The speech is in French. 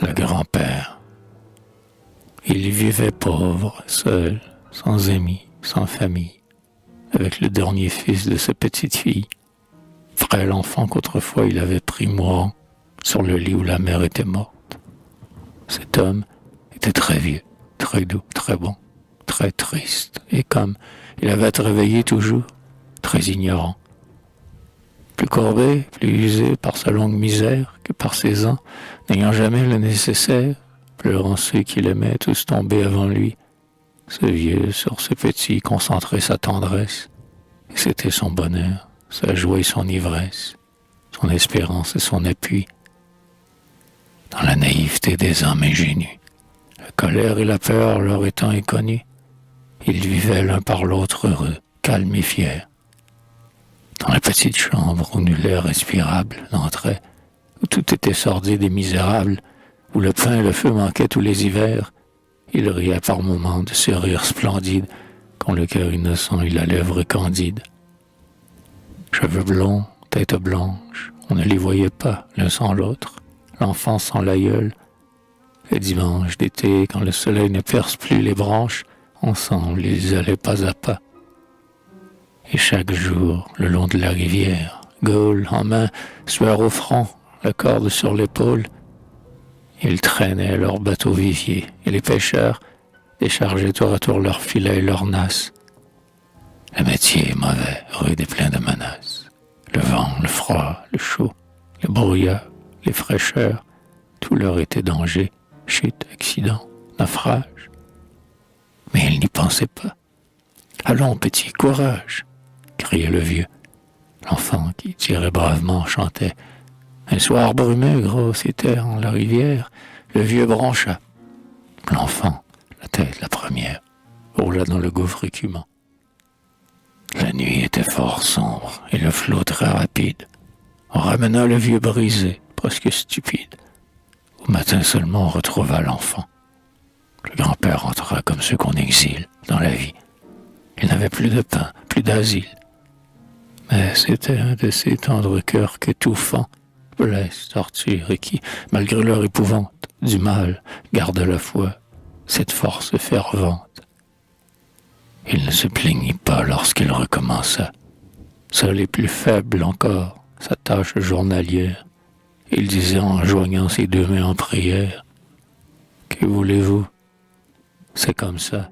le grand-père. Il vivait pauvre, seul, sans amis, sans famille, avec le dernier fils de sa petite-fille, frêle enfant qu'autrefois il avait pris mourant sur le lit où la mère était morte. Cet homme était très vieux, très doux, très bon, très triste, et comme il avait à te réveiller toujours, très ignorant. Plus courbé, plus usé par sa longue misère que par ses ans, n'ayant jamais le nécessaire, pleurant ceux qu'il aimait tous tomber avant lui. Ce vieux, sur ce petit, concentrait sa tendresse, et c'était son bonheur, sa joie et son ivresse, son espérance et son appui. Dans la naïveté des âmes ingénues, la colère et la peur leur étant inconnues, ils vivaient l'un par l'autre heureux, calmes et fiers. Dans la petite chambre où nul air respirable n'entrait, où tout était sordide et misérable, où le pain et le feu manquaient tous les hivers, il riait par moments de ce rire splendide qu'ont le cœur innocent et la lèvre candide. Cheveux blonds, tête blanche, on ne les voyait pas l'un sans l'autre, l'enfant sans l'aïeul. Les dimanches d'été, quand le soleil ne perce plus les branches, ensemble ils allaient pas à pas. Et chaque jour, le long de la rivière, gaule en main, sueur au front, la corde sur l'épaule, ils traînaient leurs bateaux viviers, et les pêcheurs déchargeaient tour à tour leurs filets et leurs nasses. Le métier est mauvais, rude et plein de menaces. Le vent, le froid, le chaud, le brouillard, les fraîcheurs, tout leur était danger, chute, accident, naufrage. Mais ils n'y pensaient pas. « Allons, petit, courage !» criait le vieux. L'enfant qui tirait bravement chantait. Un soir brumeux, grosse et terne, la rivière, le vieux brancha. L'enfant, la tête la première, roula dans le gouffre écumant. La nuit était fort sombre et le flot très rapide. On ramena le vieux brisé, presque stupide. Au matin seulement, on retrouva l'enfant. Le grand-père entra comme ceux qu'on exile dans la vie. Il n'avait plus de pain, plus d'asile. Mais c'était un de ces tendres cœurs qu'étouffant, blessent, torturent et qui, malgré leur épouvante, du mal, gardent la foi, cette force fervente. Il ne se plaignit pas lorsqu'il recommença. Seul et plus faible encore, sa tâche journalière, il disait en joignant ses deux mains en prière, « Que voulez-vous? C'est comme ça.